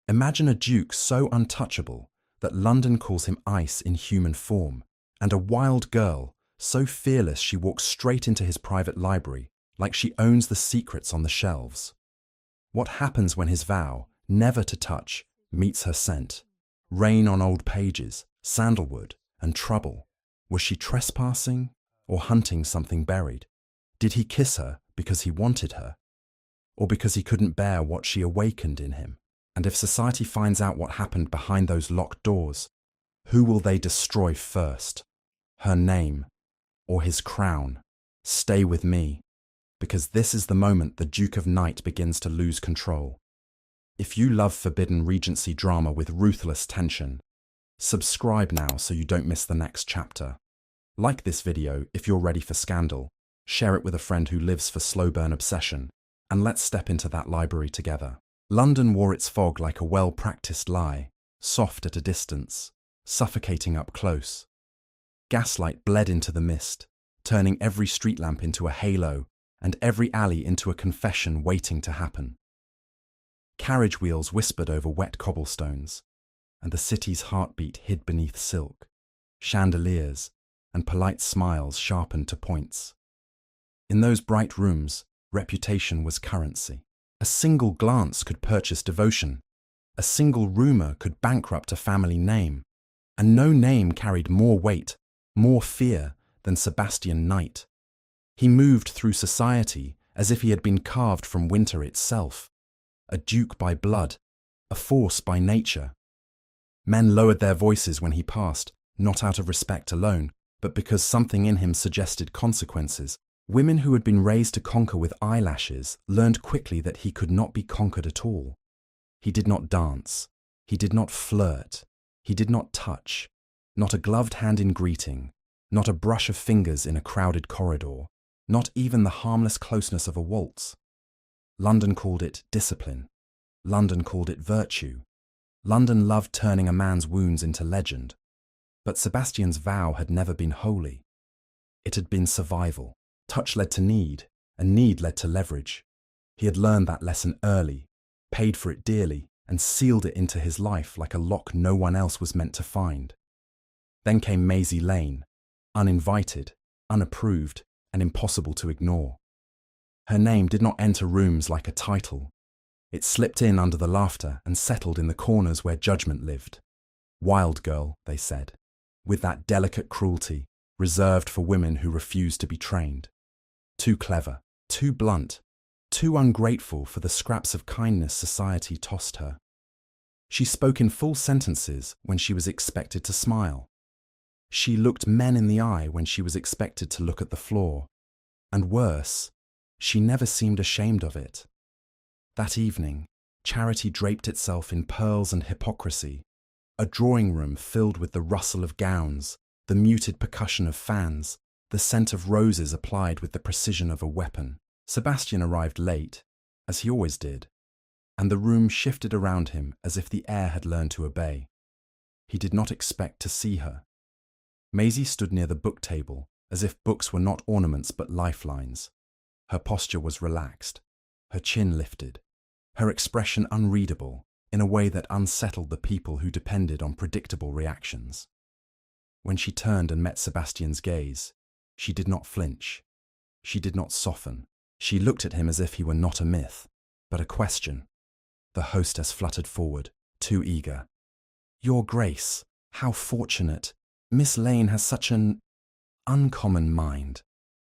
Imagine a duke so untouchable that London calls him ice in human form, and a wild girl so fearless she walks straight into his private library like she owns the secrets on the shelves. What happens when his vow, never to touch, meets her scent? Rain on old pages, sandalwood, and trouble. Was she trespassing or hunting something buried? Did he kiss her because he wanted her, or because he couldn't bear what she awakened in him? And if society finds out what happened behind those locked doors, who will they destroy first? Her name or his crown? Stay with me, because this is the moment the Duke of Night begins to lose control. If you love forbidden Regency drama with ruthless tension, subscribe now so you don't miss the next chapter. Like this video if you're ready for scandal, share it with a friend who lives for slow burn obsession, and let's step into that library together. London wore its fog like a well-practiced lie, soft at a distance, suffocating up close. Gaslight bled into the mist, turning every street lamp into a halo and every alley into a confession waiting to happen. Carriage wheels whispered over wet cobblestones, and the city's heartbeat hid beneath silk, chandeliers, and polite smiles sharpened to points. In those bright rooms, reputation was currency. A single glance could purchase devotion. A single rumor could bankrupt a family name. And no name carried more weight, more fear than Sebastian Knight. He moved through society as if he had been carved from winter itself. A duke by blood, a force by nature. Men lowered their voices when he passed, not out of respect alone, but because something in him suggested consequences. Women who had been raised to conquer with eyelashes learned quickly that he could not be conquered at all. He did not dance. He did not flirt. He did not touch. Not a gloved hand in greeting. Not a brush of fingers in a crowded corridor. Not even the harmless closeness of a waltz. London called it discipline. London called it virtue. London loved turning a man's wounds into legend. But Sebastian's vow had never been holy. It had been survival. Touch led to need, and need led to leverage. He had learned that lesson early, paid for it dearly, and sealed it into his life like a lock no one else was meant to find. Then came Maisie Lane, uninvited, unapproved, and impossible to ignore. Her name did not enter rooms like a title. It slipped in under the laughter and settled in the corners where judgment lived. Wild girl, they said, with that delicate cruelty reserved for women who refused to be trained. Too clever, too blunt, too ungrateful for the scraps of kindness society tossed her. She spoke in full sentences when she was expected to smile. She looked men in the eye when she was expected to look at the floor. And worse, she never seemed ashamed of it. That evening, charity draped itself in pearls and hypocrisy, a drawing room filled with the rustle of gowns, the muted percussion of fans, the scent of roses applied with the precision of a weapon. Sebastian arrived late, as he always did, and the room shifted around him as if the air had learned to obey. He did not expect to see her. Maisie stood near the book table, as if books were not ornaments but lifelines. Her posture was relaxed, her chin lifted, her expression unreadable in a way that unsettled the people who depended on predictable reactions. When she turned and met Sebastian's gaze, she did not flinch. She did not soften. She looked at him as if he were not a myth, but a question. The hostess fluttered forward, too eager. "Your Grace, how fortunate. Miss Lane has such an uncommon mind."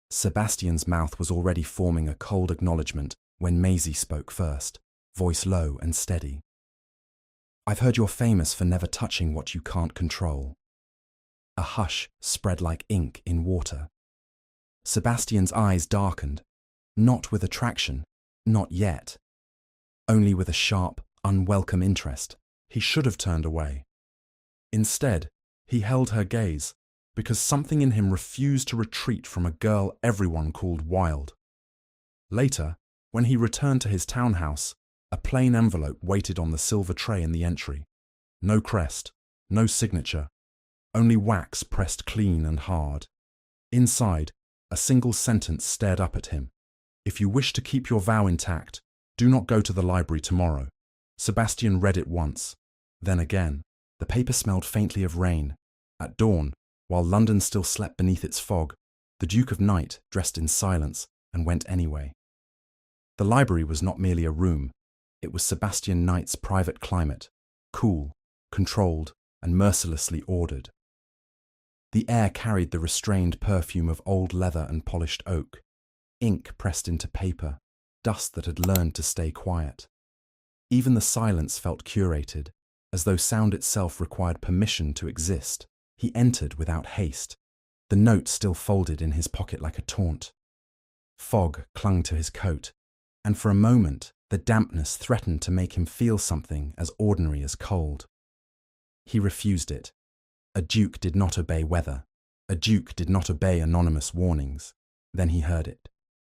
Sebastian's mouth was already forming a cold acknowledgement when Maisie spoke first, voice low and steady. "I've heard you're famous for never touching what you can't control." A hush spread like ink in water. Sebastian's eyes darkened, not with attraction, not yet. Only with a sharp, unwelcome interest. He should have turned away. Instead, he held her gaze, because something in him refused to retreat from a girl everyone called wild. Later, when he returned to his townhouse, a plain envelope waited on the silver tray in the entry. No crest, no signature, only wax pressed clean and hard. Inside, a single sentence stared up at him. "If you wish to keep your vow intact, do not go to the library tomorrow. Sebastian read it once, then again. The paper smelled faintly of rain. At dawn, while London still slept beneath its fog, the Duke of Night dressed in silence and went anyway. The library was not merely a room, it was Sebastian Knight's private climate, cool, controlled, and mercilessly ordered. The air carried the restrained perfume of old leather and polished oak, ink pressed into paper, dust that had learned to stay quiet. Even the silence felt curated, as though sound itself required permission to exist. He entered without haste, the note still folded in his pocket like a taunt. Fog clung to his coat, and for a moment the dampness threatened to make him feel something as ordinary as cold. He refused it. A duke did not obey weather. A duke did not obey anonymous warnings. Then he heard it.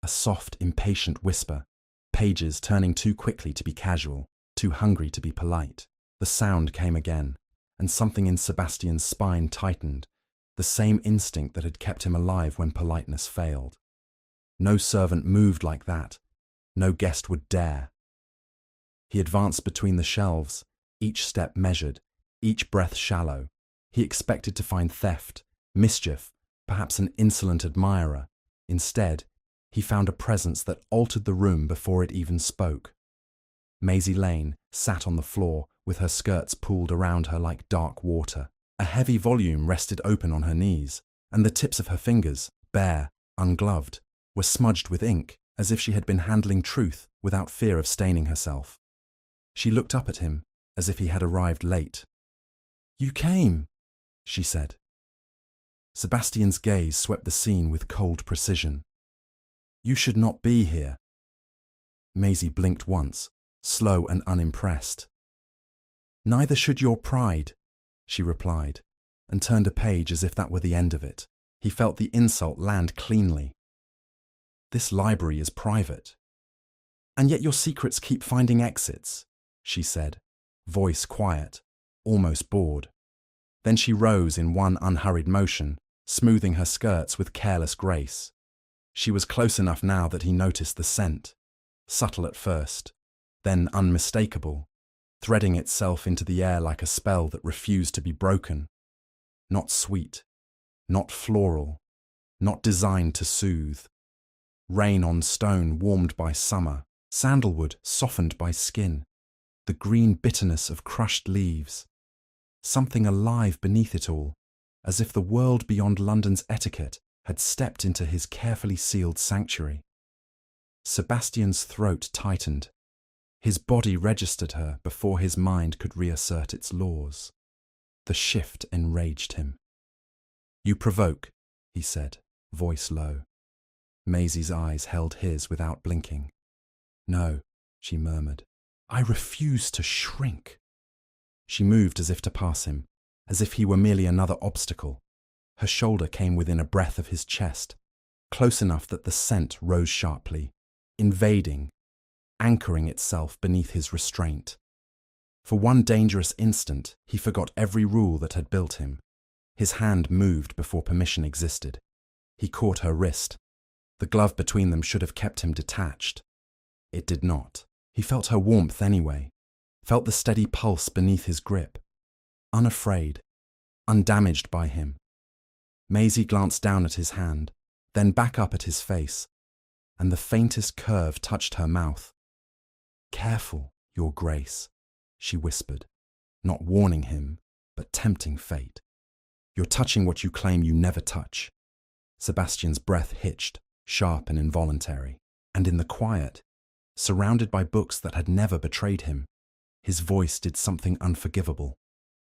A soft, impatient whisper, pages turning too quickly to be casual, too hungry to be polite. The sound came again, and something in Sebastian's spine tightened, the same instinct that had kept him alive when politeness failed. No servant moved like that. No guest would dare. He advanced between the shelves, each step measured, each breath shallow. He expected to find theft, mischief, perhaps an insolent admirer. Instead, he found a presence that altered the room before it even spoke. Maisie Lane sat on the floor with her skirts pooled around her like dark water. A heavy volume rested open on her knees, and the tips of her fingers, bare, ungloved, were smudged with ink, as if she had been handling truth without fear of staining herself. She looked up at him, as if he had arrived late. "You came," she said. Sebastian's gaze swept the scene with cold precision. "You should not be here." Maisie blinked once, slow and unimpressed. "Neither should your pride," she replied, and turned a page as if that were the end of it. He felt the insult land cleanly. "This library is private." "And yet your secrets keep finding exits," she said, voice quiet, almost bored. Then she rose in one unhurried motion, smoothing her skirts with careless grace. She was close enough now that he noticed the scent, subtle at first, then unmistakable, threading itself into the air like a spell that refused to be broken. Not sweet, not floral, not designed to soothe. Rain on stone warmed by summer, sandalwood softened by skin, the green bitterness of crushed leaves. Something alive beneath it all, as if the world beyond London's etiquette had stepped into his carefully sealed sanctuary. Sebastian's throat tightened. His body registered her before his mind could reassert its laws. The shift enraged him. "You provoke," he said, voice low. Maisie's eyes held his without blinking. "No," she murmured. "I refuse to shrink." She moved as if to pass him, as if he were merely another obstacle. Her shoulder came within a breath of his chest, close enough that the scent rose sharply, invading, anchoring itself beneath his restraint. For one dangerous instant, he forgot every rule that had built him. His hand moved before permission existed. He caught her wrist. The glove between them should have kept him detached. It did not. He felt her warmth anyway, felt the steady pulse beneath his grip. Unafraid, undamaged by him. Maisie glanced down at his hand, then back up at his face, and the faintest curve touched her mouth. "Careful, Your Grace," she whispered, not warning him, but tempting fate. "You're touching what you claim you never touch." Sebastian's breath hitched, sharp and involuntary, and in the quiet, surrounded by books that had never betrayed him, his voice did something unforgivable,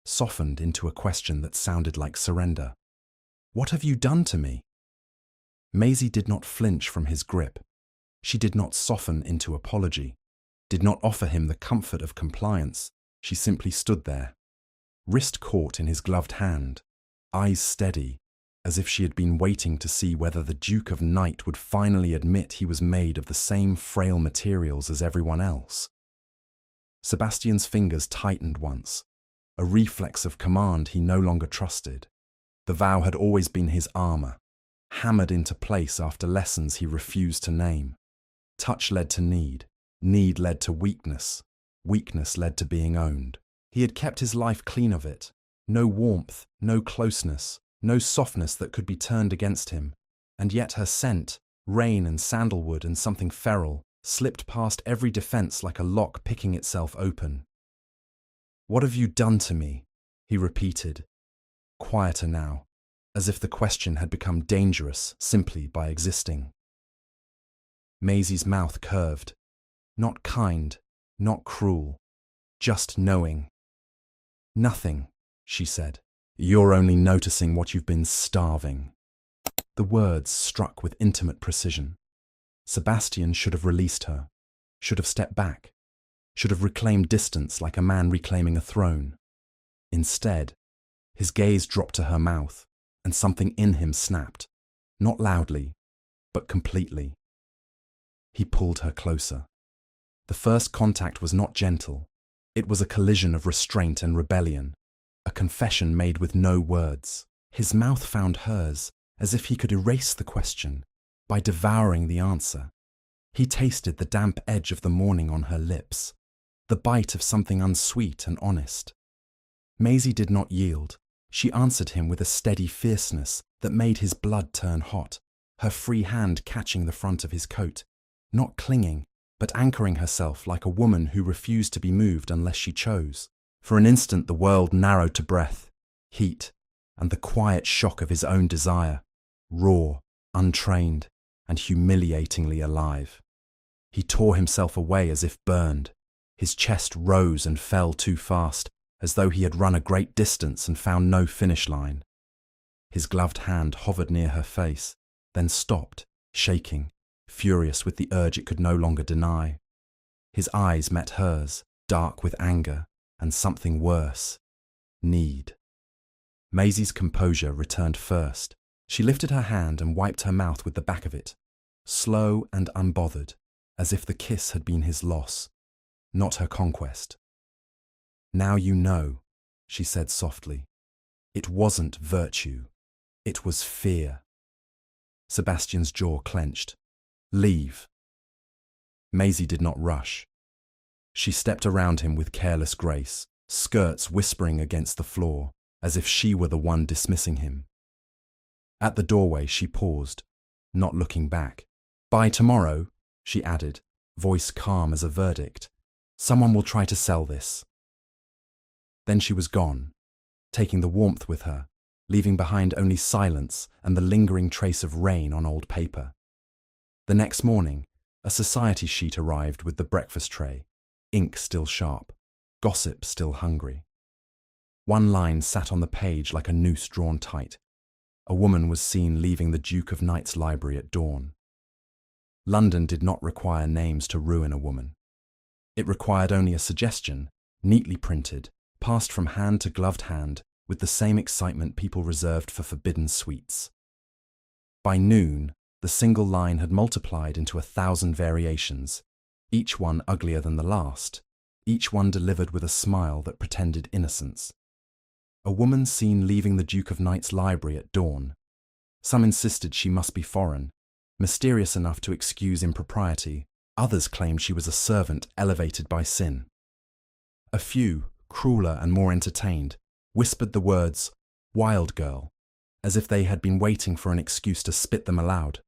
softened into a question that sounded like surrender. "What have you done to me?" Maisie did not flinch from his grip. She did not soften into apology, did not offer him the comfort of compliance. She simply stood there, wrist caught in his gloved hand, eyes steady, as if she had been waiting to see whether the Duke of Night would finally admit he was made of the same frail materials as everyone else. Sebastian's fingers tightened once, a reflex of command he no longer trusted. The vow had always been his armor, hammered into place after lessons he refused to name. Touch led to need led to weakness, weakness led to being owned. He had kept his life clean of it. No warmth, no closeness, no softness that could be turned against him. And yet her scent, rain and sandalwood and something feral, slipped past every defense like a lock picking itself open. "What have you done to me?" he repeated, quieter now, as if the question had become dangerous simply by existing. Maisie's mouth curved. Not kind, not cruel, just knowing. "Nothing," she said. "You're only noticing what you've been starving." The words struck with intimate precision. Sebastian should have released her, should have stepped back, should have reclaimed distance like a man reclaiming a throne. Instead, his gaze dropped to her mouth, and something in him snapped, not loudly, but completely. He pulled her closer. The first contact was not gentle. It was a collision of restraint and rebellion, a confession made with no words. His mouth found hers, as if he could erase the question by devouring the answer. He tasted the damp edge of the morning on her lips, the bite of something unsweet and honest. Maisie did not yield. She answered him with a steady fierceness that made his blood turn hot, her free hand catching the front of his coat, not clinging, but anchoring herself like a woman who refused to be moved unless she chose. For an instant the world narrowed to breath, heat, and the quiet shock of his own desire, raw, untrained, and humiliatingly alive. He tore himself away as if burned. His chest rose and fell too fast, as though he had run a great distance and found no finish line. His gloved hand hovered near her face, then stopped, shaking, furious with the urge it could no longer deny. His eyes met hers, dark with anger, and something worse, need. Maisie's composure returned first. She lifted her hand and wiped her mouth with the back of it, slow and unbothered, as if the kiss had been his loss, not her conquest. "Now you know," she said softly. "It wasn't virtue. It was fear." Sebastian's jaw clenched. "Leave." Maisie did not rush. She stepped around him with careless grace, skirts whispering against the floor, as if she were the one dismissing him. At the doorway she paused, not looking back. "By tomorrow," she added, voice calm as a verdict, "someone will try to sell this." Then she was gone, taking the warmth with her, leaving behind only silence and the lingering trace of rain on old paper. The next morning, a society sheet arrived with the breakfast tray, ink still sharp, gossip still hungry. One line sat on the page like a noose drawn tight. A woman was seen leaving the Duke of Knight's library at dawn. London did not require names to ruin a woman. It required only a suggestion, neatly printed, passed from hand to gloved hand with the same excitement people reserved for forbidden sweets. By noon, the single line had multiplied into 1,000 variations, each one uglier than the last, each one delivered with a smile that pretended innocence. A woman seen leaving the Duke of Knight's library at dawn. Some insisted she must be foreign, mysterious enough to excuse impropriety. Others claimed she was a servant elevated by sin. A few, crueler and more entertained, whispered the words, "Wild girl," as if they had been waiting for an excuse to spit them aloud.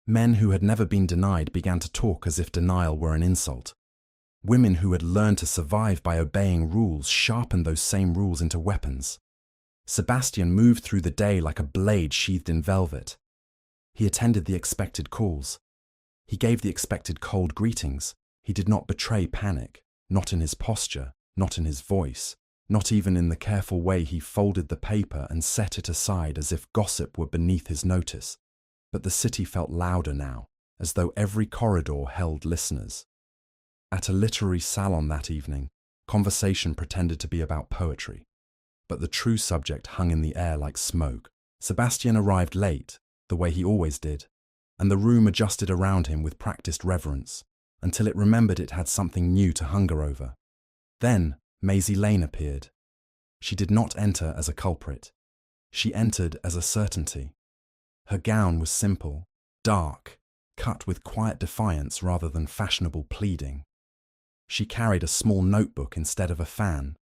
Men who had never been denied began to talk as if denial were an insult. Women who had learned to survive by obeying rules sharpened those same rules into weapons. Sebastian moved through the day like a blade sheathed in velvet. He attended the expected calls. He gave the expected cold greetings. He did not betray panic, not in his posture, not in his voice, not even in the careful way he folded the paper and set it aside as if gossip were beneath his notice. But the city felt louder now, as though every corridor held listeners. At a literary salon that evening, conversation pretended to be about poetry, but the true subject hung in the air like smoke. Sebastian arrived late, the way he always did, and the room adjusted around him with practiced reverence, until it remembered it had something new to hunger over. Then Maisie Lane appeared. She did not enter as a culprit. She entered as a certainty. Her gown was simple, dark, cut with quiet defiance rather than fashionable pleading. She carried a small notebook instead of a fan,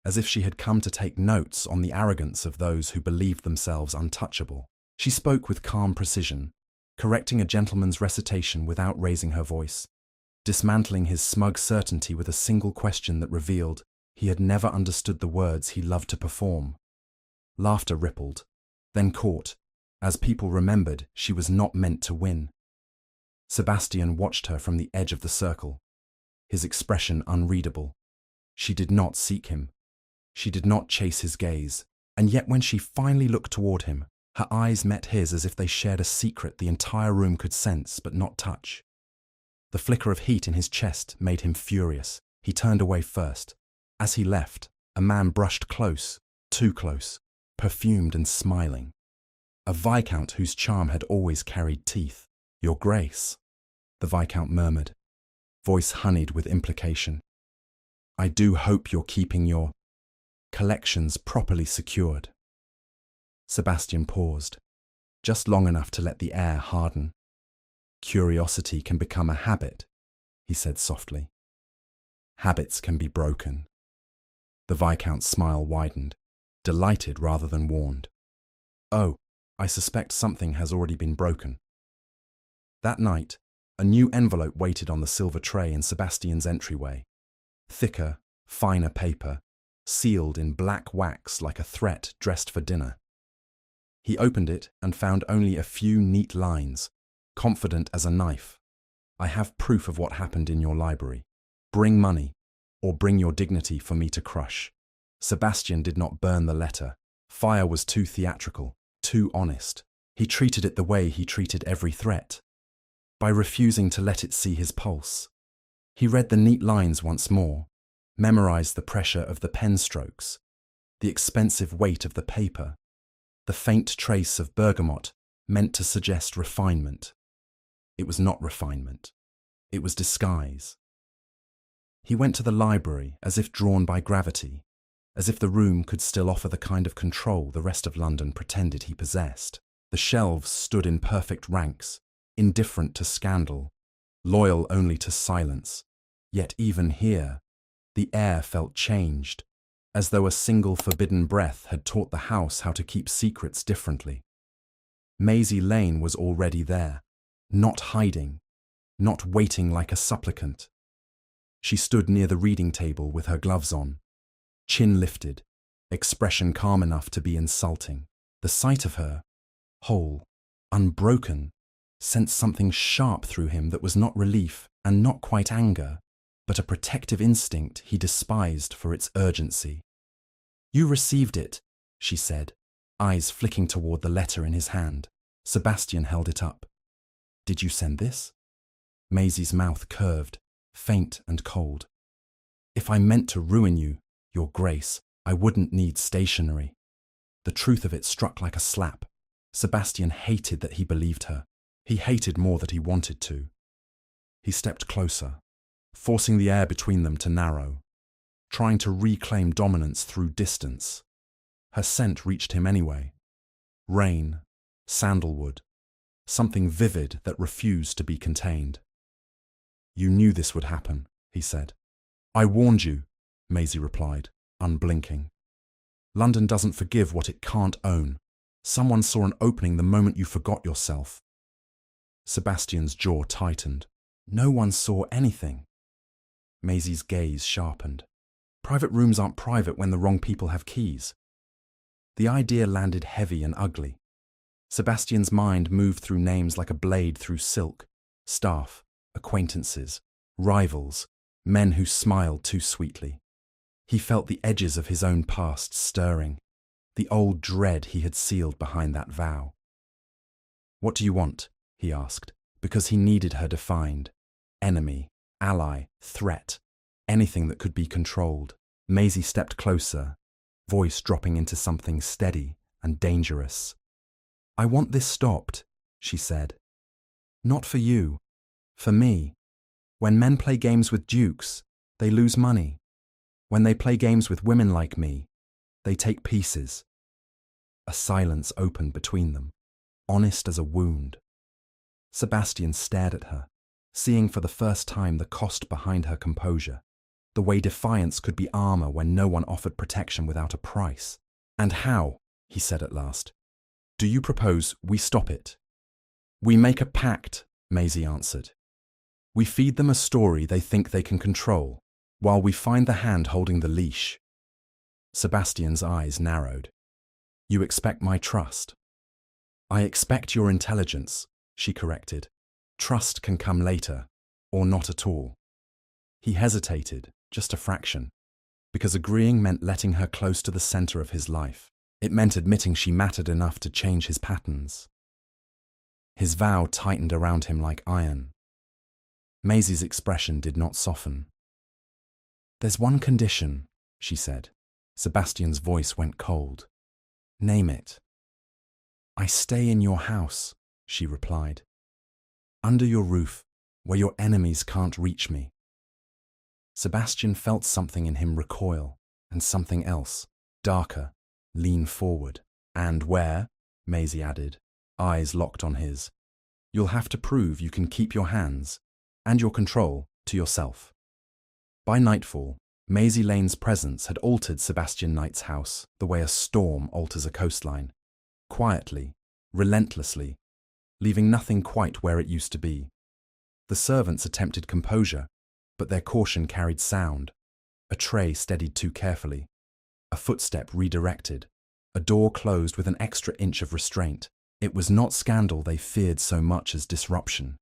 as if she had come to take notes on the arrogance of those who believed themselves untouchable. She spoke with calm precision, correcting a gentleman's recitation without raising her voice, dismantling his smug certainty with a single question that revealed he had never understood the words he loved to perform. Laughter rippled, then caught, as people remembered she was not meant to win. Sebastian watched her from the edge of the circle, his expression unreadable. She did not seek him. She did not chase his gaze, and yet when she finally looked toward him, her eyes met his as if they shared a secret the entire room could sense but not touch. The flicker of heat in his chest made him furious. He turned away first. As he left, a man brushed close, too close, perfumed and smiling. A viscount whose charm had always carried teeth. "Your Grace," the viscount murmured, voice honeyed with implication. "I do hope you're keeping your collections properly secured." Sebastian paused, just long enough to let the air harden. "Curiosity can become a habit," he said softly. "Habits can be broken." The viscount's smile widened, delighted rather than warned. "Oh, I suspect something has already been broken." That night, a new envelope waited on the silver tray in Sebastian's entryway. Thicker, finer paper, sealed in black wax like a threat dressed for dinner. He opened it and found only a few neat lines, confident as a knife. "I have proof of what happened in your library. Bring money, or bring your dignity for me to crush." Sebastian did not burn the letter. Fire was too theatrical, too honest. He treated it the way he treated every threat, by refusing to let it see his pulse. He read the neat lines once more, memorized the pressure of the pen strokes, the expensive weight of the paper, the faint trace of bergamot meant to suggest refinement. It was not refinement. It was disguise. He went to the library as if drawn by gravity, as if the room could still offer the kind of control the rest of London pretended he possessed. The shelves stood in perfect ranks, indifferent to scandal, loyal only to silence. Yet even here, the air felt changed, as though a single forbidden breath had taught the house how to keep secrets differently. Maisie Lane was already there, not hiding, not waiting like a supplicant. She stood near the reading table with her gloves on, chin lifted, expression calm enough to be insulting. The sight of her, whole, unbroken, sent something sharp through him that was not relief and not quite anger, but a protective instinct he despised for its urgency. "You received it," she said, eyes flicking toward the letter in his hand. Sebastian held it up. "Did you send this?" Maisie's mouth curved, faint and cold. "If I meant to ruin you, Your Grace, I wouldn't need stationery." The truth of it struck like a slap. Sebastian hated that he believed her. He hated more that he wanted to. He stepped closer, forcing the air between them to narrow, trying to reclaim dominance through distance. Her scent reached him anyway. Rain, sandalwood, something vivid that refused to be contained. "You knew this would happen," he said. "I warned you," Maisie replied, unblinking. "London doesn't forgive what it can't own. Someone saw an opening the moment you forgot yourself." Sebastian's jaw tightened. "No one saw anything." Maisie's gaze sharpened. "Private rooms aren't private when the wrong people have keys." The idea landed heavy and ugly. Sebastian's mind moved through names like a blade through silk. Staff, acquaintances, rivals, men who smiled too sweetly. He felt the edges of his own past stirring, the old dread he had sealed behind that vow. "What do you want?" he asked, because he needed her defined. Enemy, ally, threat, anything that could be controlled. Maisie stepped closer, voice dropping into something steady and dangerous. "I want this stopped," she said. "Not for you, for me. When men play games with dukes, they lose money. When they play games with women like me, they take pieces." A silence opened between them, honest as a wound. Sebastian stared at her, seeing for the first time the cost behind her composure. the way defiance could be armor when no one offered protection without a price. "And how," he said at last, "do you propose we stop it?" "We make a pact," Maisie answered. "We feed them a story they think they can control, while we find the hand holding the leash." Sebastian's eyes narrowed. "You expect my trust?" "I expect your intelligence," she corrected. "Trust can come later, or not at all." He hesitated, just a fraction, because agreeing meant letting her close to the center of his life. It meant admitting she mattered enough to change his patterns. His vow tightened around him like iron. Maisie's expression did not soften. "There's one condition," she said. Sebastian's voice went cold. "Name it." "I stay in your house," she replied. "Under your roof, where your enemies can't reach me." Sebastian felt something in him recoil, and something else, darker, lean forward. "And where?" Maisie added, eyes locked on his. "You'll have to prove you can keep your hands, and your control, to yourself." By nightfall, Maisie Lane's presence had altered Sebastian Knight's house the way a storm alters a coastline. Quietly, relentlessly, leaving nothing quite where it used to be. The servants attempted composure, but their caution carried sound. A tray steadied too carefully. A footstep redirected. A door closed with an extra inch of restraint. It was not scandal they feared so much as disruption.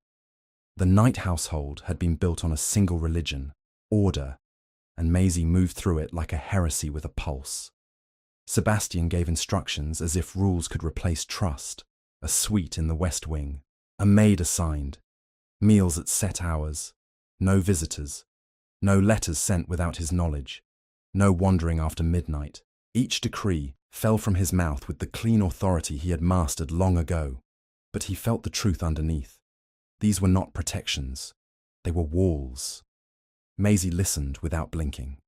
The Knight household had been built on a single religion, order, and Maisie moved through it like a heresy with a pulse. Sebastian gave instructions as if rules could replace trust. A suite in the West Wing, a maid assigned, meals at set hours, no visitors, no letters sent without his knowledge, no wandering after midnight. Each decree fell from his mouth with the clean authority he had mastered long ago, but he felt the truth underneath. These were not protections, they were walls. Maisie listened without blinking.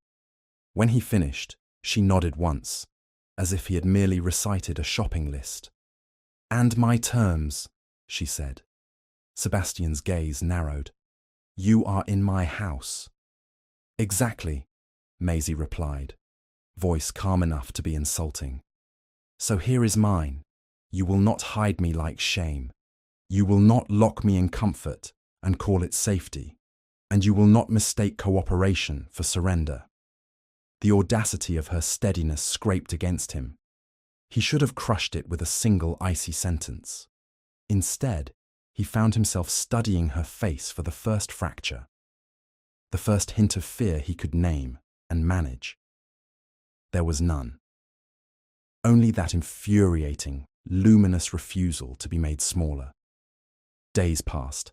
When he finished, she nodded once, as if he had merely recited a shopping list. "And my terms," she said. Sebastian's gaze narrowed. "You are in my house." "Exactly," Maisie replied, voice calm enough to be insulting. "So here is mine. You will not hide me like shame. You will not lock me in comfort and call it safety. And you will not mistake cooperation for surrender." The audacity of her steadiness scraped against him. He should have crushed it with a single icy sentence. Instead, he found himself studying her face for the first fracture, the first hint of fear he could name and manage. There was none. Only that infuriating, luminous refusal to be made smaller. Days passed,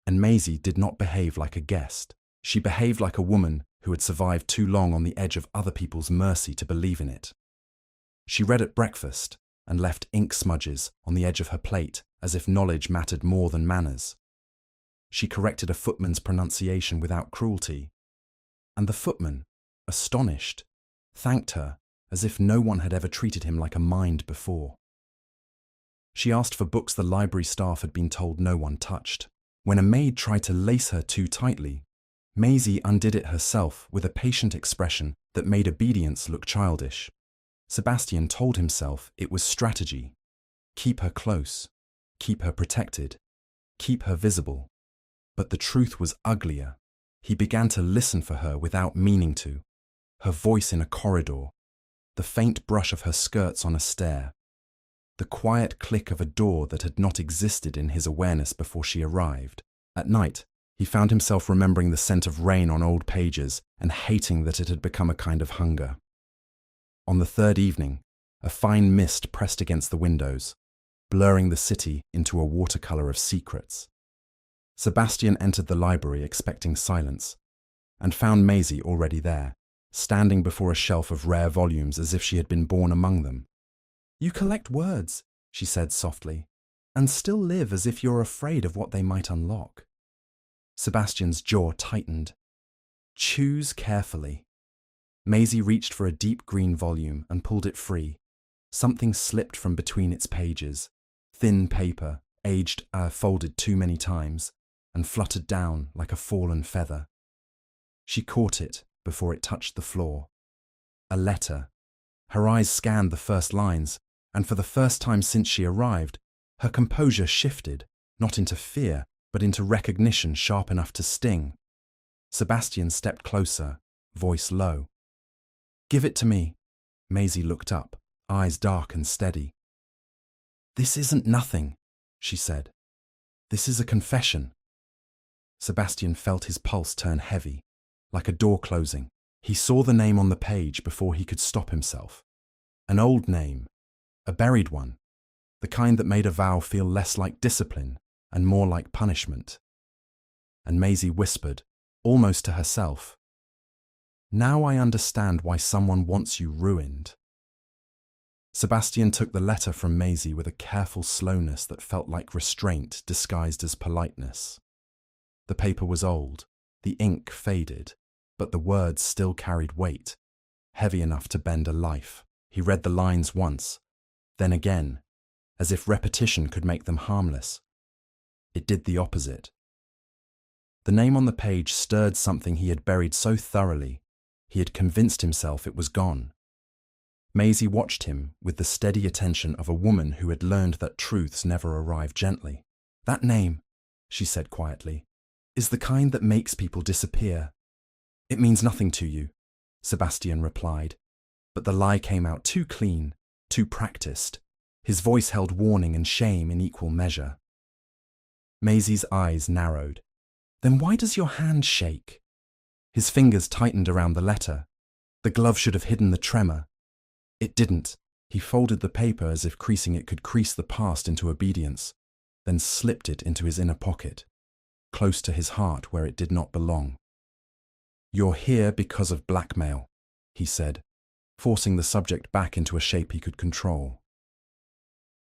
and Maisie did not behave like a guest. She behaved like a woman who had survived too long on the edge of other people's mercy to believe in it. She read at breakfast and left ink smudges on the edge of her plate as if knowledge mattered more than manners. She corrected a footman's pronunciation without cruelty, and the footman, astonished, thanked her as if no one had ever treated him like a mind before. She asked for books the library staff had been told no one touched. When a maid tried to lace her too tightly, Maisie undid it herself with a patient expression that made obedience look childish. Sebastian told himself it was strategy. Keep her close, keep her protected, keep her visible. But the truth was uglier. He began to listen for her without meaning to. Her voice in a corridor, the faint brush of her skirts on a stair, the quiet click of a door that had not existed in his awareness before she arrived. At night, he found himself remembering the scent of rain on old pages and hating that it had become a kind of hunger. On the third evening, a fine mist pressed against the windows, blurring the city into a watercolor of secrets. Sebastian entered the library expecting silence, and found Maisie already there, standing before a shelf of rare volumes as if she had been born among them. "You collect words," she said softly, "and still live as if you're afraid of what they might unlock." Sebastian's jaw tightened. "Choose carefully." Maisie reached for a deep green volume and pulled it free. Something slipped from between its pages, thin paper, folded too many times, and fluttered down like a fallen feather. She caught it before it touched the floor. A letter. Her eyes scanned the first lines, and for the first time since she arrived, her composure shifted, not into fear, but into recognition sharp enough to sting. Sebastian stepped closer, voice low. "Give it to me." Maisie looked up, eyes dark and steady. "This isn't nothing," she said. "This is a confession." Sebastian felt his pulse turn heavy, like a door closing. He saw the name on the page before he could stop himself. An old name, a buried one, the kind that made a vow feel less like discipline and more like punishment. And Maisie whispered, almost to herself, "Now I understand why someone wants you ruined." Sebastian took the letter from Maisie with a careful slowness that felt like restraint disguised as politeness. The paper was old, the ink faded, but the words still carried weight, heavy enough to bend a life. He read the lines once, then again, as if repetition could make them harmless. It did the opposite. The name on the page stirred something he had buried so thoroughly, he had convinced himself it was gone. Maisie watched him with the steady attention of a woman who had learned that truths never arrive gently. "That name," she said quietly, "is the kind that makes people disappear." "It means nothing to you," Sebastian replied, but the lie came out too clean, too practiced. His voice held warning and shame in equal measure. Maisie's eyes narrowed. "Then why does your hand shake?" His fingers tightened around the letter. The glove should have hidden the tremor. It didn't. He folded the paper as if creasing it could crease the past into obedience, then slipped it into his inner pocket, close to his heart where it did not belong. "You're here because of blackmail," he said, forcing the subject back into a shape he could control.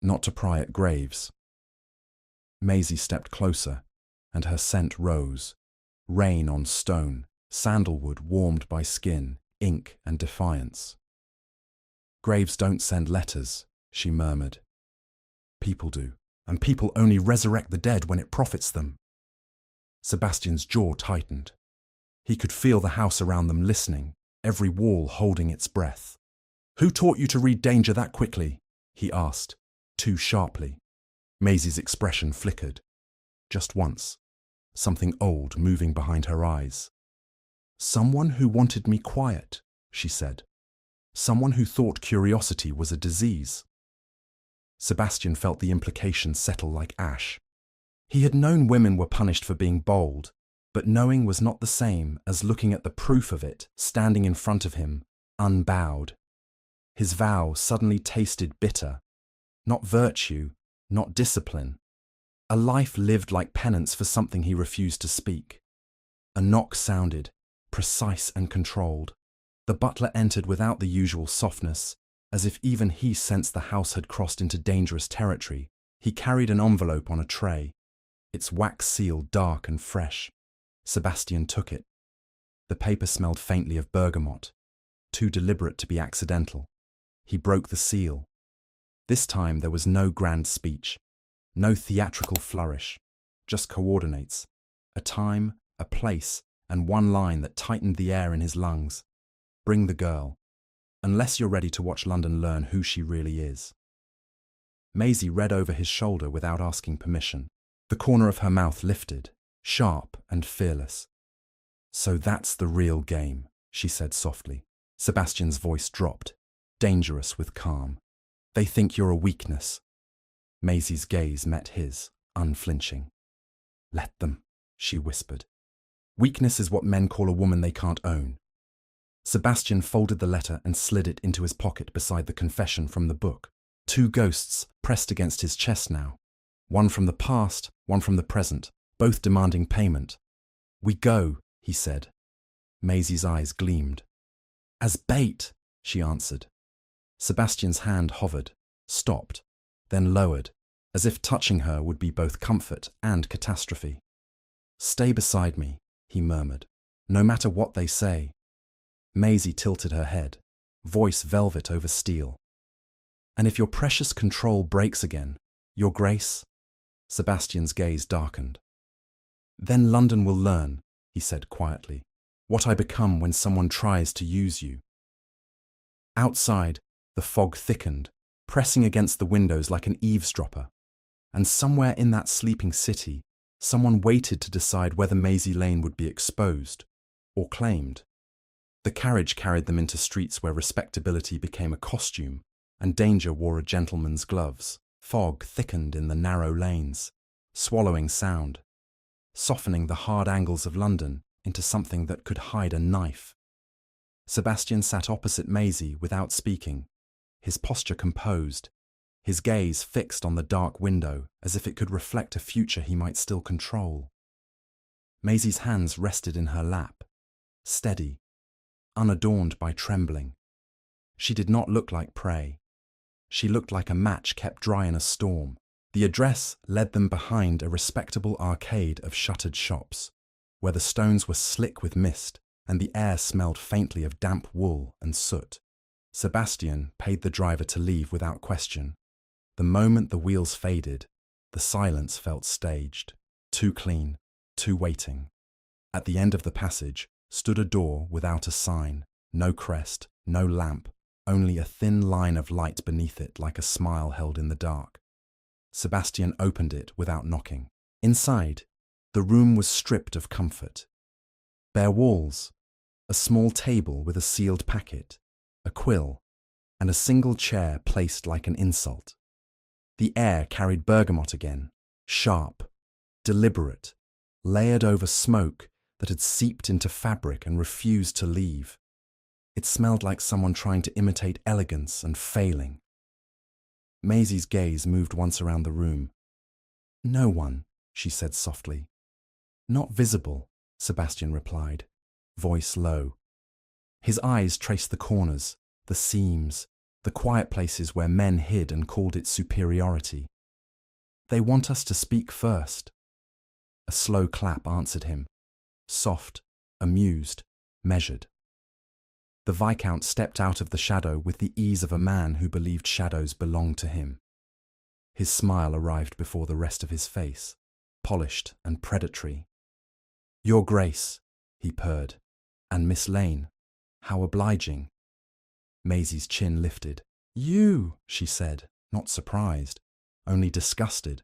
"Not to pry at graves." Maisie stepped closer, and her scent rose. Rain on stone, sandalwood warmed by skin, ink and defiance. "Graves don't send letters," she murmured. "People do, and people only resurrect the dead when it profits them." Sebastian's jaw tightened. He could feel the house around them listening, every wall holding its breath. "Who taught you to read danger that quickly?" he asked, too sharply. Maisie's expression flickered. Just once, something old moving behind her eyes. "Someone who wanted me quiet," she said. "Someone who thought curiosity was a disease." Sebastian felt the implication settle like ash. He had known women were punished for being bold, but knowing was not the same as looking at the proof of it standing in front of him, unbowed. His vow suddenly tasted bitter. Not virtue, not discipline. A life lived like penance for something he refused to speak. A knock sounded, precise and controlled. The butler entered without the usual softness, as if even he sensed the house had crossed into dangerous territory. He carried an envelope on a tray, its wax seal dark and fresh. Sebastian took it. The paper smelled faintly of bergamot, too deliberate to be accidental. He broke the seal. This time there was no grand speech, no theatrical flourish, just coordinates, a time, a place, and one line that tightened the air in his lungs. "Bring the girl, unless you're ready to watch London learn who she really is." Maisie read over his shoulder without asking permission. The corner of her mouth lifted, sharp and fearless. "So that's the real game," she said softly. Sebastian's voice dropped, dangerous with calm. "They think you're a weakness." Maisie's gaze met his, unflinching. "Let them," she whispered. "Weakness is what men call a woman they can't own." Sebastian folded the letter and slid it into his pocket beside the confession from the book. Two ghosts pressed against his chest now. One from the past, one from the present, both demanding payment. "We go," he said. Maisie's eyes gleamed. "As bait," she answered. Sebastian's hand hovered, stopped, then lowered, as if touching her would be both comfort and catastrophe. "Stay beside me," he murmured, "no matter what they say." Maisie tilted her head, voice velvet over steel. "And if your precious control breaks again, your grace?" Sebastian's gaze darkened. "Then London will learn," he said quietly. What I become when someone tries to use you. Outside, the fog thickened, pressing against the windows like an eavesdropper. And somewhere in that sleeping city, someone waited to decide whether Maisie Lane would be exposed or claimed. The carriage carried them into streets where respectability became a costume and danger wore a gentleman's gloves. Fog thickened in the narrow lanes, swallowing sound, softening the hard angles of London into something that could hide a knife. Sebastian sat opposite Maisie without speaking, his posture composed, his gaze fixed on the dark window as if it could reflect a future he might still control. Maisie's hands rested in her lap, steady, unadorned by trembling. She did not look like prey. She looked like a match kept dry in a storm. The address led them behind a respectable arcade of shuttered shops, where the stones were slick with mist and the air smelled faintly of damp wool and soot. Sebastian paid the driver to leave without question. The moment the wheels faded, the silence felt staged, too clean, too waiting. At the end of the passage stood a door without a sign, no crest, no lamp, only a thin line of light beneath it like a smile held in the dark. Sebastian opened it without knocking. Inside, the room was stripped of comfort. Bare walls, a small table with a sealed packet, a quill, and a single chair placed like an insult. The air carried bergamot again, sharp, deliberate, layered over smoke that had seeped into fabric and refused to leave. It smelled like someone trying to imitate elegance and failing. Maisie's gaze moved once around the room. "No one," she said softly. "Not visible," Sebastian replied, voice low. His eyes traced the corners, the seams, the quiet places where men hid and called it superiority. "They want us to speak first." A slow clap answered him, soft, amused, measured. The Viscount stepped out of the shadow with the ease of a man who believed shadows belonged to him. His smile arrived before the rest of his face, polished and predatory. "Your Grace," he purred, "and Miss Lane, how obliging." Maisie's chin lifted. "You," she said, not surprised, only disgusted.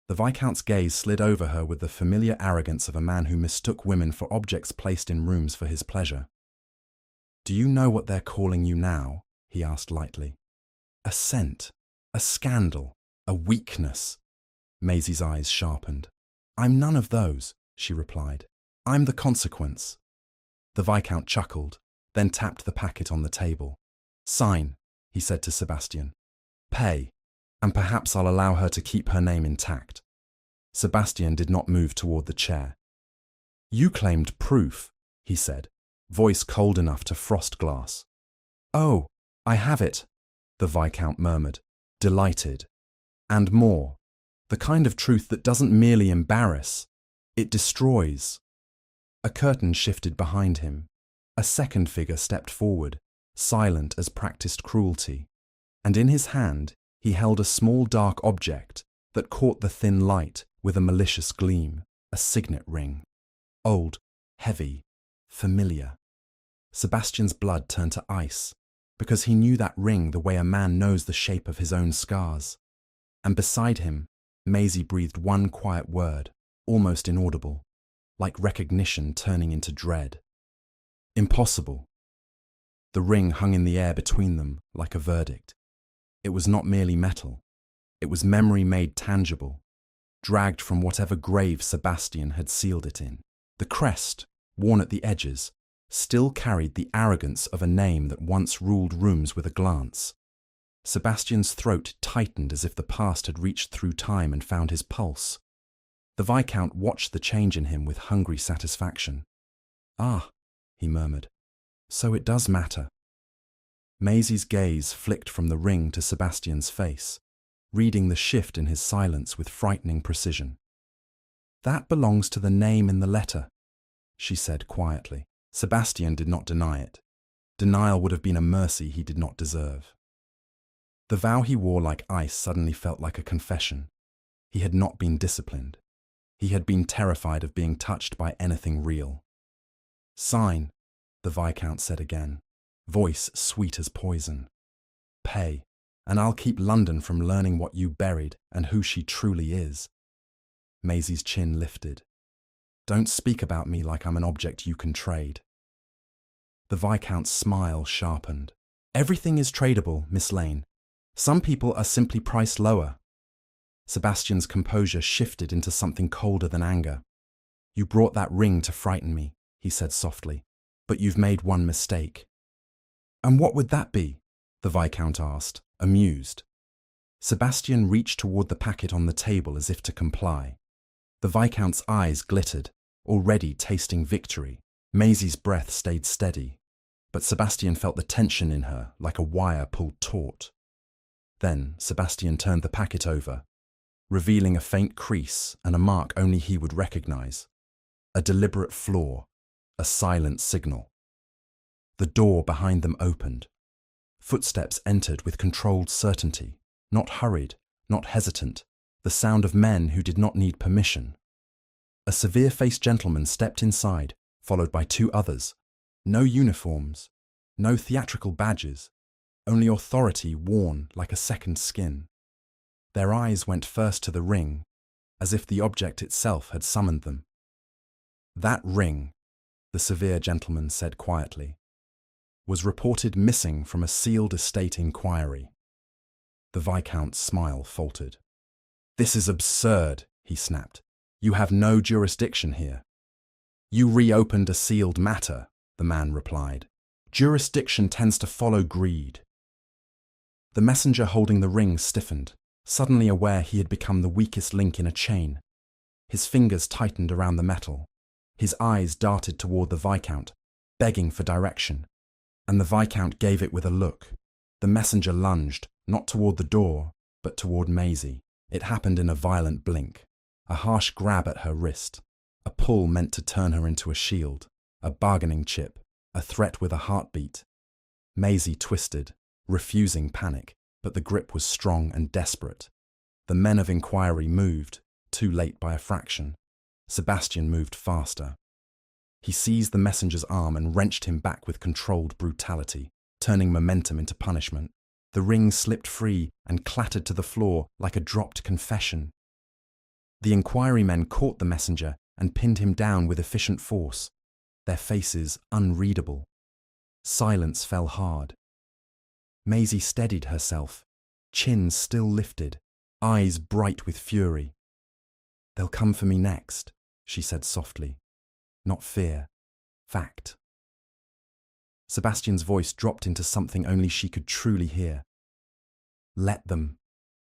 The Viscount's gaze slid over her with the familiar arrogance of a man who mistook women for objects placed in rooms for his pleasure. "Do you know what they're calling you now?" he asked lightly. "A scent, a scandal, a weakness." Maisie's eyes sharpened. "I'm none of those," she replied. "I'm the consequence." The Viscount chuckled, then tapped the packet on the table. "Sign," he said to Sebastian. "Pay, and perhaps I'll allow her to keep her name intact." Sebastian did not move toward the chair. "You claimed proof," he said, voice cold enough to frost glass. "Oh, I have it," the Viscount murmured, delighted. "And more. The kind of truth that doesn't merely embarrass, it destroys." A curtain shifted behind him. A second figure stepped forward, silent as practiced cruelty, and in his hand he held a small dark object that caught the thin light with a malicious gleam, a signet ring. Old, heavy, familiar. Sebastian's blood turned to ice, because he knew that ring the way a man knows the shape of his own scars. And beside him, Maisie breathed one quiet word, almost inaudible, like recognition turning into dread. "Impossible." The ring hung in the air between them like a verdict. It was not merely metal. It was memory made tangible, dragged from whatever grave Sebastian had sealed it in. The crest, worn at the edges, still carried the arrogance of a name that once ruled rooms with a glance. Sebastian's throat tightened as if the past had reached through time and found his pulse. The Viscount watched the change in him with hungry satisfaction. "Ah," he murmured, "so it does matter." Maisie's gaze flicked from the ring to Sebastian's face, reading the shift in his silence with frightening precision. "That belongs to the name in the letter," she said quietly. Sebastian did not deny it. Denial would have been a mercy he did not deserve. The vow he wore like ice suddenly felt like a confession. He had not been disciplined. He had been terrified of being touched by anything real. Sign, the Viscount said again, voice sweet as poison. Pay, and I'll keep London from learning what you buried and who she truly is. Maisie's chin lifted. Don't speak about me like I'm an object you can trade. The Viscount's smile sharpened. Everything is tradable, Miss Lane. Some people are simply priced lower. Sebastian's composure shifted into something colder than anger. You brought that ring to frighten me, he said softly, but you've made one mistake. And what would that be? The Viscount asked, amused. Sebastian reached toward the packet on the table as if to comply. The Viscount's eyes glittered, already tasting victory. Maisie's breath stayed steady, but Sebastian felt the tension in her like a wire pulled taut. Then Sebastian turned the packet over, revealing a faint crease and a mark only he would recognize. A deliberate flaw, a silent signal. The door behind them opened. Footsteps entered with controlled certainty, not hurried, not hesitant, the sound of men who did not need permission. A severe-faced gentleman stepped inside, followed by two others. No uniforms, no theatrical badges, only authority worn like a second skin. Their eyes went first to the ring, as if the object itself had summoned them. That ring, the severe gentleman said quietly, was reported missing from a sealed estate inquiry. The Viscount's smile faltered. This is absurd, he snapped. You have no jurisdiction here. You reopened a sealed matter, the man replied. Jurisdiction tends to follow greed. The messenger holding the ring stiffened, suddenly aware he had become the weakest link in a chain. His fingers tightened around the metal. His eyes darted toward the Viscount, begging for direction. And the Viscount gave it with a look. The messenger lunged, not toward the door, but toward Maisie. It happened in a violent blink. A harsh grab at her wrist. A pull meant to turn her into a shield. A bargaining chip. A threat with a heartbeat. Maisie twisted, refusing panic, but the grip was strong and desperate. The men of inquiry moved, too late by a fraction. Sebastian moved faster. He seized the messenger's arm and wrenched him back with controlled brutality, turning momentum into punishment. The ring slipped free and clattered to the floor like a dropped confession. The inquiry men caught the messenger and pinned him down with efficient force, their faces unreadable. Silence fell hard. Maisie steadied herself, chin still lifted, eyes bright with fury. They'll come for me next, she said softly. Not fear, fact. Sebastian's voice dropped into something only she could truly hear. Let them,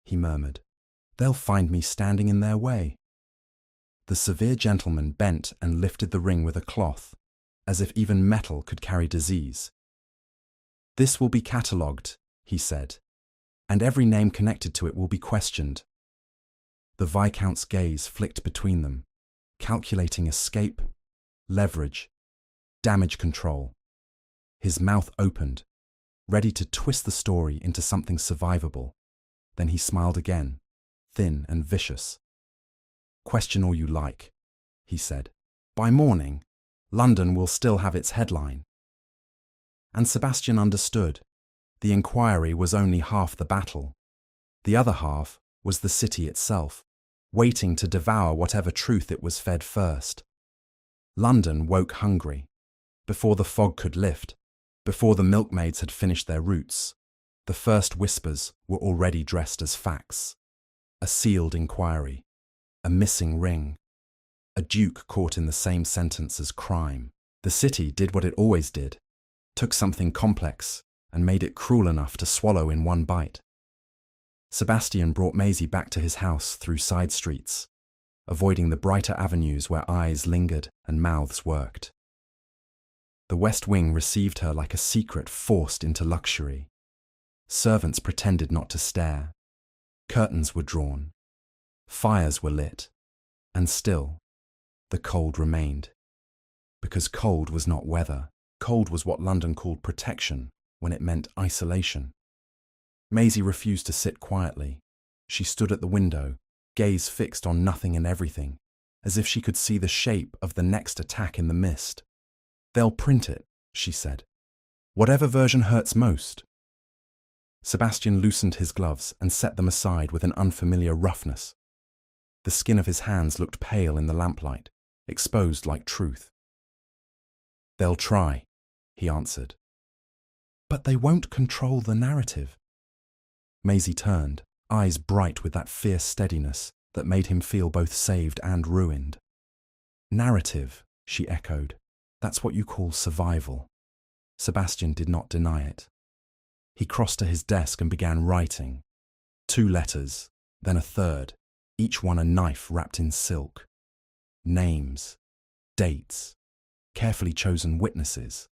he murmured. They'll find me standing in their way. The severe gentleman bent and lifted the ring with a cloth, as if even metal could carry disease. This will be catalogued, he said, and every name connected to it will be questioned. The Viscount's gaze flicked between them, calculating escape, leverage, damage control. His mouth opened, ready to twist the story into something survivable. Then he smiled again, thin and vicious. Question all you like, he said. By morning, London will still have its headline. And Sebastian understood. The inquiry was only half the battle. The other half was the city itself, waiting to devour whatever truth it was fed first. London woke hungry. Before the fog could lift, before the milkmaids had finished their routes, the first whispers were already dressed as facts. A sealed inquiry, a missing ring, a duke caught in the same sentence as crime. The city did what it always did, took something complex and made it cruel enough to swallow in one bite. Sebastian brought Maisie back to his house through side streets, avoiding the brighter avenues where eyes lingered and mouths worked. The West Wing received her like a secret forced into luxury. Servants pretended not to stare. Curtains were drawn. Fires were lit. And still, the cold remained. Because cold was not weather. Cold was what London called protection when it meant isolation. Maisie refused to sit quietly. She stood at the window, gaze fixed on nothing and everything, as if she could see the shape of the next attack in the mist. They'll print it, she said. Whatever version hurts most. Sebastian loosened his gloves and set them aside with an unfamiliar roughness. The skin of his hands looked pale in the lamplight, exposed like truth. They'll try, he answered. But they won't control the narrative. Maisie turned, eyes bright with that fierce steadiness that made him feel both saved and ruined. Narrative, she echoed. That's what you call survival. Sebastian did not deny it. He crossed to his desk and began writing. 2 letters, then a third, each one a knife wrapped in silk. Names, dates, carefully chosen witnesses.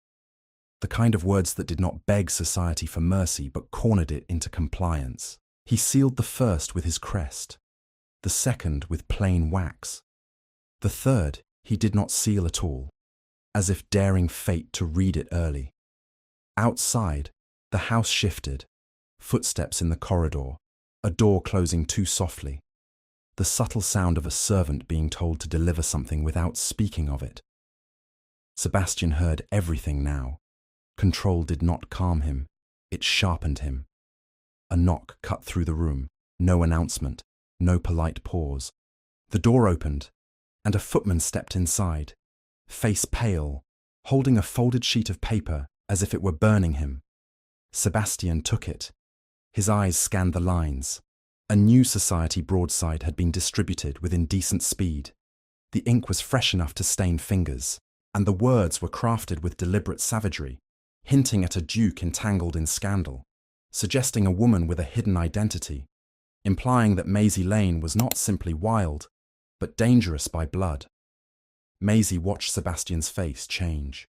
The kind of words that did not beg society for mercy but cornered it into compliance. He sealed the first with his crest, the second with plain wax. The third he did not seal at all, as if daring fate to read it early. Outside, the house shifted, footsteps in the corridor, a door closing too softly, the subtle sound of a servant being told to deliver something without speaking of it. Sebastian heard everything now. Control did not calm him, it sharpened him. A knock cut through the room, no announcement, no polite pause. The door opened, and a footman stepped inside, face pale, holding a folded sheet of paper as if it were burning him. Sebastian took it. His eyes scanned the lines. A new society broadside had been distributed with indecent speed. The ink was fresh enough to stain fingers, and the words were crafted with deliberate savagery, hinting at a duke entangled in scandal, suggesting a woman with a hidden identity, implying that Maisie Lane was not simply wild, but dangerous by blood. Maisie watched Sebastian's face change.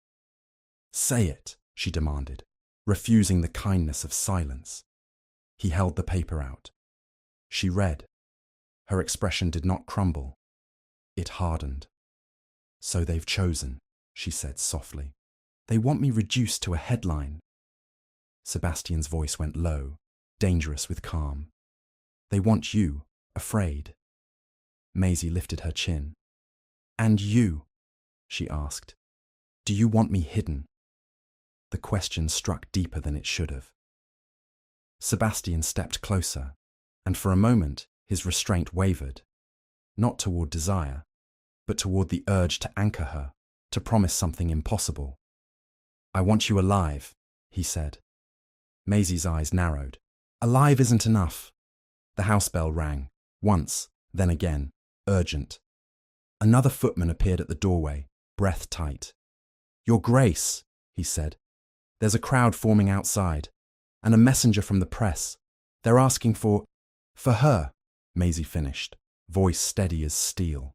"Say it," she demanded, refusing the kindness of silence. He held the paper out. She read. Her expression did not crumble. It hardened. "So they've chosen," she said softly. "They want me reduced to a headline." Sebastian's voice went low, dangerous with calm. "They want you, afraid." Maisie lifted her chin. "And you?" she asked. "Do you want me hidden?" The question struck deeper than it should have. Sebastian stepped closer, and for a moment his restraint wavered, not toward desire, but toward the urge to anchor her, to promise something impossible. "I want you alive," he said. Maisie's eyes narrowed. "Alive isn't enough." The house bell rang, once, then again, urgent. Another footman appeared at the doorway, breath tight. "Your Grace," he said. "There's a crowd forming outside, and a messenger from the press. They're asking for her," Maisie finished, voice steady as steel.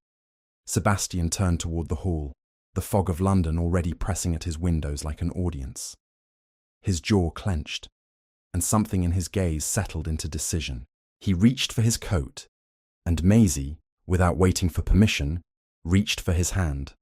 Sebastian turned toward the hall, the fog of London already pressing at his windows like an audience. His jaw clenched, and something in his gaze settled into decision. He reached for his coat, and Maisie, without waiting for permission, reached for his hand.